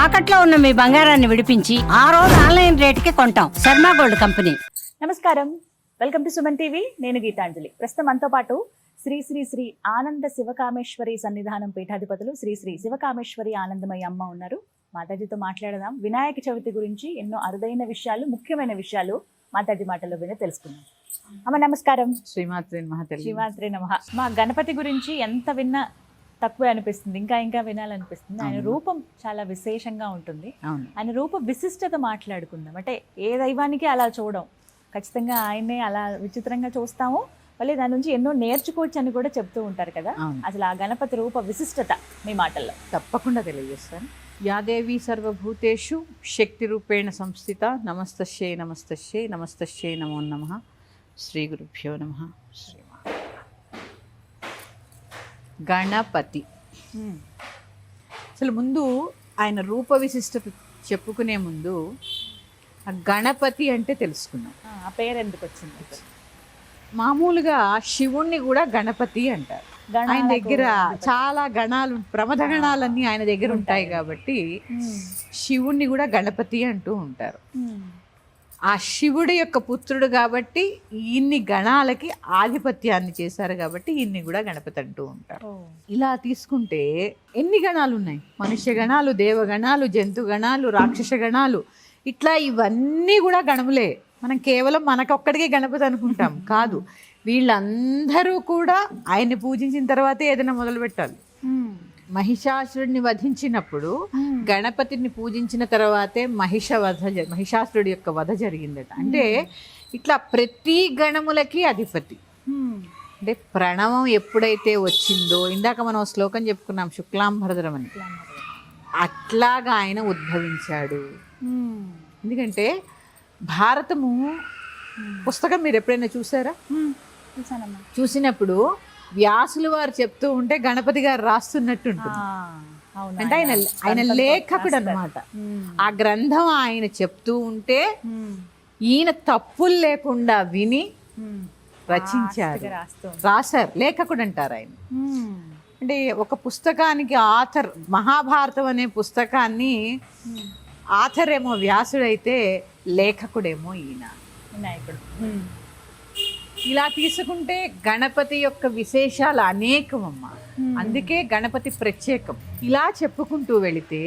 తాకట్లో ఉన్న మీ బంగారాన్ని విడిపించి ఆ రోజు ఆన్లైన్ రేటుకి కొంటాం. Sharma gold company. నమస్కారం, వెల్కమ్ టు సుమన్ టీవీ. నేను గీతాంజలి. ప్రస్తుతం మనతో పాటు శ్రీ శ్రీ శ్రీ ఆనంద శివకామేశ్వరి సన్నిధానం పీఠాధిపతులు శ్రీ శ్రీ శివకామేశ్వరి ఆనందమయ్య అమ్మ ఉన్నారు. మాతాజీతో మాట్లాడదాం. వినాయక చవితి గురించి ఎన్నో అరుదైన విషయాలు, ముఖ్యమైన విషయాలు మాతాజీ మాటల్లో విని తెలుసుకుందాం. అమ్మ నమస్కారం. శ్రీమాత్రే నమః. శ్రీమాత్రే నమః. మా గణపతి గురించి ఎంత విన్నా తక్కువే అనిపిస్తుంది, ఇంకా ఇంకా వినాలనిపిస్తుంది. ఆయన రూపం చాలా విశేషంగా ఉంటుంది. ఆయన రూప విశిష్టత మాట్లాడుకుందాం. అంటే ఏ దైవానికి అలా చూడం, ఖచ్చితంగా ఆయన్నే అలా విచిత్రంగా చూస్తాము. మళ్ళీ దాని నుంచి ఎన్నో నేర్చుకోవచ్చు అని కూడా చెప్తూ ఉంటారు కదా. అసలు ఆ గణపతి రూప విశిష్టత మీ మాటల్లో తప్పకుండా తెలియజేస్తాను. యాదేవి సర్వభూతేషు శక్తి రూపేణ సంస్థిత. నమస్తస్యై నమస్తస్యై నమస్తస్యై నమో నమః. శ్రీ గురుభ్యో నమః. గణపతి అసలు ముందు ఆయన రూప విశిష్టత చెప్పుకునే ముందు ఆ గణపతి అంటే తెలుసుకున్నాం. ఆ పేరు ఎందుకు వచ్చింది? మామూలుగా శివుణ్ణి కూడా గణపతి అంటారు. ఆయన దగ్గర చాలా గణాలు, ప్రమథ గణాలన్నీ ఆయన దగ్గర ఉంటాయి కాబట్టి శివుణ్ణి కూడా గణపతి అంటూ ఉంటారు. ఆ శివుడి యొక్క పుత్రుడు కాబట్టి ఇన్ని గణాలకి ఆధిపత్యాన్ని చేశారు కాబట్టి ఇన్ని కూడా గణపతి అంటూ ఉంటారు. ఇలా తీసుకుంటే ఎన్ని గణాలు ఉన్నాయి? మనుష్య గణాలు, దేవగణాలు, జంతు గణాలు, రాక్షస గణాలు, ఇట్లా ఇవన్నీ కూడా గణములే. మనం కేవలం మనకొక్కడికే గణపతి అనుకుంటాం, కాదు. వీళ్ళందరూ కూడా ఆయన్ని పూజించిన తర్వాతే ఏదైనా మొదలు పెట్టాలి. మహిషాసురుడిని వధించినప్పుడు గణపతిని పూజించిన తర్వాతే మహిషాసురుడి యొక్క వధ జరిగిందట. అంటే ఇట్లా ప్రతి గణములకి అధిపతి. అంటే ప్రణవం ఎప్పుడైతే వచ్చిందో, ఇందాక మనం శ్లోకం చెప్పుకున్నాం, శుక్లాంబరధరం అని, అట్లాగా ఆయన ఉద్భవించాడు. ఎందుకంటే భారతము పుస్తకం మీరు ఎప్పుడైనా చూసారా? చూసినప్పుడు వ్యాసులు వారు చెప్తూ ఉంటే గణపతి గారు రాస్తున్నట్టు ఉంటుంది. అంటే ఆయన లేఖకుడు అన్నమాట. ఆ గ్రంథం ఆయన చెప్తూ ఉంటే ఈయన తప్పులు లేకుండా విని రచించారు, రాశారు. లేఖకుడు అంటారు ఆయన. అంటే ఒక పుస్తకానికి ఆథర్, మహాభారతం అనే పుస్తకాన్ని ఆథర్ ఏమో వ్యాసుడైతే లేఖకుడేమో ఈయన వినాయకుడు. ఇలా తీసుకుంటే గణపతి యొక్క విశేషాలు అనేకమమ్మ. అందుకే గణపతి ప్రత్యేకం. ఇలా చెప్పుకుంటూ వెళితే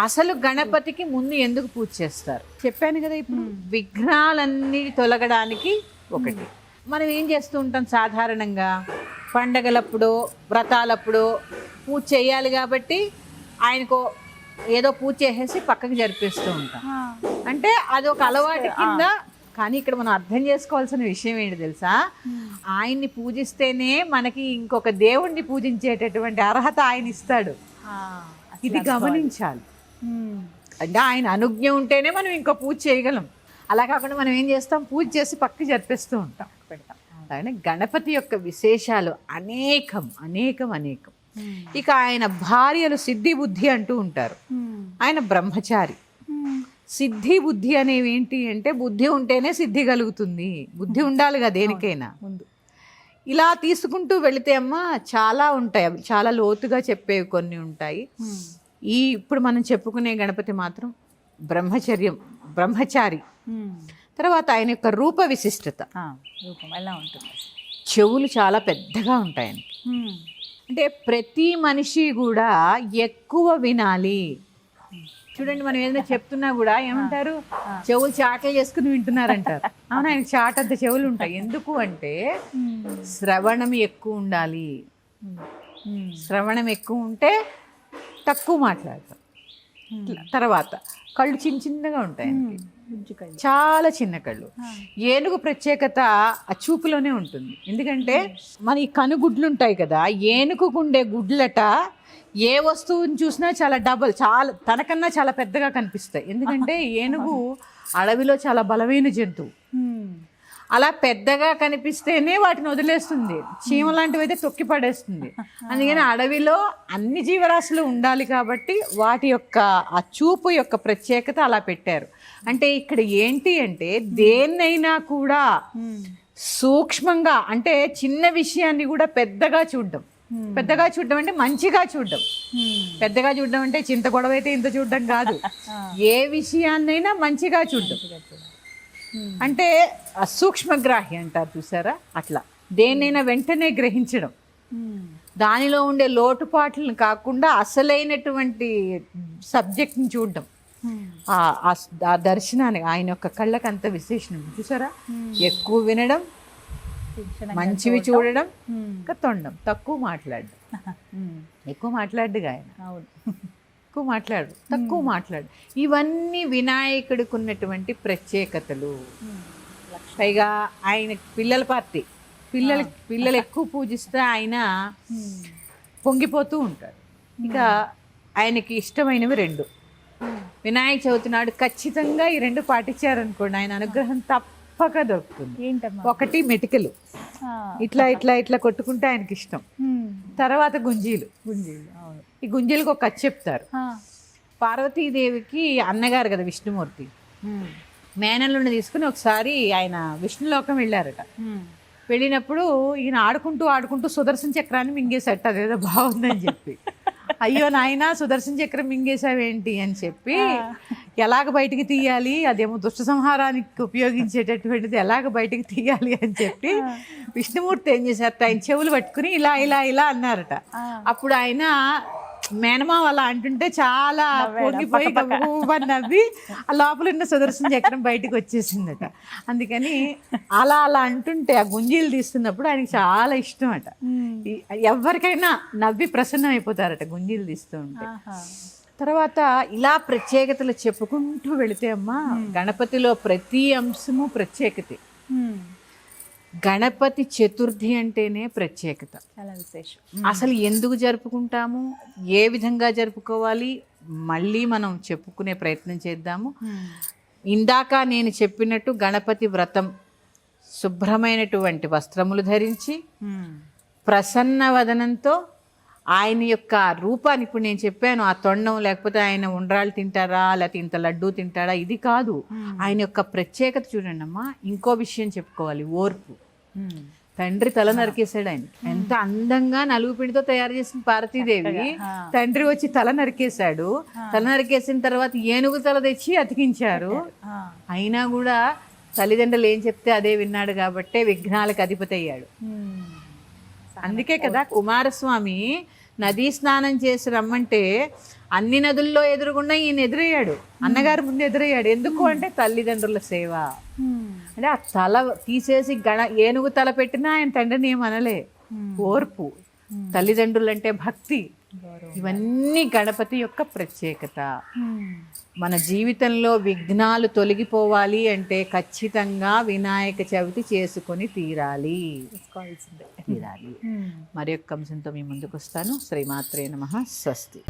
అసలు గణపతికి ముందు ఎందుకు పూజ చేస్తారు చెప్పాను కదా. ఇప్పుడు విఘ్నాలన్నీ తొలగడానికి ఒకటి. మనం ఏం చేస్తూ ఉంటాం సాధారణంగా? పండగలప్పుడు, వ్రతాలప్పుడు పూజ చేయాలి కాబట్టి ఆయనకు ఏదో పూజ చేసేసి పక్కకి జరిపిస్తూ ఉంటాం. అంటే అది ఒక అలవాటు కింద. కానీ ఇక్కడ మనం అర్థం చేసుకోవాల్సిన విషయం ఏంటి తెలుసా? ఆయన్ని పూజిస్తేనే మనకి ఇంకొక దేవుణ్ణి పూజించేటటువంటి అర్హత ఆయన ఇస్తాడు. ఇది గమనించాలి. అంటే ఆయన అనుజ్ఞ ఉంటేనే మనం ఇంకో పూజ చేయగలం. అలా కాకుండా మనం ఏం చేస్తాం? పూజ చేసి పక్కకి జరిపిస్తూ ఉంటాం, పెడతాం. అలాగే గణపతి యొక్క విశేషాలు అనేకం అనేకం అనేకం. ఇక ఆయన భార్యలు సిద్ధి బుద్ధి అంటూ ఉంటారు. ఆయన బ్రహ్మచారి. సిద్ధి బుద్ధి అనేవి ఏంటి అంటే, బుద్ధి ఉంటేనే సిద్ధి కలుగుతుంది. బుద్ధి ఉండాలిగా దేనికైనా ముందు. ఇలా తీసుకుంటూ వెళితే అమ్మ చాలా ఉంటాయి. అవి చాలా లోతుగా చెప్పేవి కొన్ని ఉంటాయి. ఇప్పుడు మనం చెప్పుకునే గణపతి మాత్రం బ్రహ్మచారి. తర్వాత ఆయన యొక్క రూప విశిష్టత. రూపం ఎలా ఉంటుంది? చెవులు చాలా పెద్దగా ఉంటాయి. అంటే ప్రతి మనిషి కూడా ఎక్కువ వినాలి. చూడండి, మనం ఏదైనా చెప్తున్నా కూడా ఏమంటారు? చెవులు చాటలు చేసుకుని వింటున్నారంటారు. అవును, ఆయన చాటంత చెవులు ఉంటాయి. ఎందుకు అంటే శ్రవణం ఎక్కువ ఉండాలి. శ్రవణం ఎక్కువ ఉంటే తక్కువ మాట్లాడతాం. తర్వాత కళ్ళు చిన్నగా ఉంటాయి, చాలా చిన్న కళ్ళు. ఏనుగు ప్రత్యేకత ఆ చూపులోనే ఉంటుంది. ఎందుకంటే మన ఈ కనుగుడ్లు ఉంటాయి కదా, ఏనుగుండే గుడ్లట ఏ వస్తువుని చూసినా చాలా చాలా తనకన్నా చాలా పెద్దగా కనిపిస్తాయి. ఎందుకంటే ఏనుగు అడవిలో చాలా బలమైన జంతువు. అలా పెద్దగా కనిపిస్తేనే వాటిని వదిలేస్తుంది. చీమ లాంటివి అయితే తొక్కి పడేస్తుంది. అందుకని అడవిలో అన్ని జీవరాశులు ఉండాలి కాబట్టి వాటి యొక్క ఆ చూపు యొక్క ప్రత్యేకత అలా పెట్టారు. అంటే ఇక్కడ ఏంటి అంటే దేన్నైనా కూడా సూక్ష్మంగా, అంటే చిన్న విషయాన్ని కూడా పెద్దగా చూడడం. పెద్దగా చూడడం అంటే మంచిగా చూడడం. పెద్దగా చూడడం అంటే చింత గొడవ అయితే ఇంత చూడడం కాదు. ఏ విషయాన్నైనా మంచిగా చూడడం అంటే సూక్ష్మగ్రాహి అంటారు చూసారా, అట్లా దేన్నైనా వెంటనే గ్రహించడం, దానిలో ఉండే లోటుపాట్లను కాకుండా అసలైనటువంటి సబ్జెక్ట్ని చూడడం. ఆ దర్శనాన్ని ఆయన యొక్క కళ్ళకి అంత విశేషణం చూసారా. ఎక్కువ వినడం, మంచివి చూడడం, ఇంకా తొండం, తక్కువ మాట్లాడడం. ఎక్కువ మాట్లాడుగా ఆయన, అవును, ఎక్కువ మాట్లాడు, తక్కువ మాట్లాడు. ఇవన్నీ వినాయకుడికి ఉన్నటువంటి ప్రత్యేకతలు. పైగా ఆయన పిల్లల పార్టీ, పిల్లలు ఎక్కువ పూజిస్తే ఆయన పొంగిపోతూ ఉంటారు. ఇక ఆయనకి ఇష్టమైనవి 2. వినాయక చవితి నాడు ఖచ్చితంగా ఈ 2 పాటించారనుకోండి ఆయన అనుగ్రహం తప్పక దొరుకుతుంది. ఏంటమ్మా? ఒకటి మెటికలు, ఇట్లా ఇట్లా ఇట్లా కొట్టుకుంటే ఆయనకి ఇష్టం. తర్వాత గుంజీలు. అవును. ఈ గుంజీలకు ఒక కథ చెప్తారు. పార్వతీదేవికి అన్నగారు కదా విష్ణుమూర్తి, మేనల్లుని తీసుకుని ఒకసారి ఆయన విష్ణులోకం వెళ్ళారట. వెళ్ళినప్పుడు ఈయన ఆడుకుంటూ సుదర్శన చక్రాన్ని మింగేసట. అదేదో బాగుందని చెప్పి, అయ్యో నాయనా సుదర్శన చక్రం మింగేసావేంటి అని చెప్పి, ఎలాగ బయటికి తీయాలి, అదేమో దుష్ట సంహారానికి ఉపయోగించేటటువంటిది, ఎలాగ బయటికి తీయాలి అని చెప్పి విష్ణుమూర్తి ఏం చేశారట, ఆయన చెవులు పట్టుకుని ఇలా ఇలా ఇలా అన్నారట. అప్పుడు ఆయన మేనమావ అలా అంటుంటే చాలా పొంగిపోయి గబగబని నవ్వి ఆ లోపల ఉన్న సుదర్శన చక్రం బయటకు వచ్చేసిందట. అందుకని అలా అలా అంటుంటే ఆ గుంజీలు తీస్తున్నప్పుడు ఆయనకి చాలా ఇష్టం అట. ఎవరికైనా నవ్వి ప్రసన్నం అయిపోతారట గుంజీలు తీస్తూ ఉంటే. తర్వాత ఇలా ప్రత్యేకతలు చెప్పుకుంటూ వెళితే అమ్మా, గణపతిలో ప్రతి అంశము ప్రత్యేకత. గణపతి చతుర్థి అంటేనే ప్రత్యేకత, చాలా విశేషం. అసలు ఎందుకు జరుపుకుంటాము, ఏ విధంగా జరుపుకోవాలి, మళ్ళీ మనం చెప్పుకునే ప్రయత్నం చేద్దాము. ఇందాక నేను చెప్పినట్టు గణపతి వ్రతం శుభ్రమైనటువంటి వస్త్రములు ధరించి ప్రసన్న వదనంతో ఆయన యొక్క రూపాన్ని, ఇప్పుడు నేను చెప్పాను ఆ తొండం, లేకపోతే ఆయన ఉండ్రాళ్ళు తింటారా, లేకపోతే ఇంత లడ్డూ తింటారా, ఇది కాదు. ఆయన యొక్క ప్రత్యేకత చూడండి అమ్మా. ఇంకో విషయం చెప్పుకోవాలి, ఓర్పు. తండ్రి తల నరికేశాడు ఆయన. ఎంత అందంగా నలుగు పిండితో తయారు చేసిన పార్వతీదేవి, తండ్రి వచ్చి తల నరికేశాడు. తల నరికేసిన తర్వాత ఏనుగు తల తెచ్చి అతికించారు. అయినా కూడా తల్లిదండ్రులు ఏం చెప్తే అదే విన్నాడు కాబట్టే విఘ్నాలకు అధిపతి అయ్యాడు. అందుకే కదా కుమారస్వామి నదీ స్నానం చేసి రమ్మంటే అన్ని నదుల్లో ఎదురుగుండా ఈయన ఎదురయ్యాడు, అన్నగారు ముందు ఎదురయ్యాడు. ఎందుకు అంటే తల్లిదండ్రుల సేవ. అంటే ఆ తల తీసేసి ఏనుగు తల పెట్టినా ఆయన తండ్రిని ఏమనలే. ఓర్పు, తల్లిదండ్రులు అంటే భక్తి, ఇవన్నీ గణపతి యొక్క ప్రత్యేకత. మన జీవితంలో విఘ్నాలు తొలగిపోవాలి అంటే ఖచ్చితంగా వినాయక చవితి చేసుకొని తీరాలి. మరి యొక్క అంశంతో మీ ముందుకు వస్తాను. శ్రీమాత్రే నమః. స్వస్తి.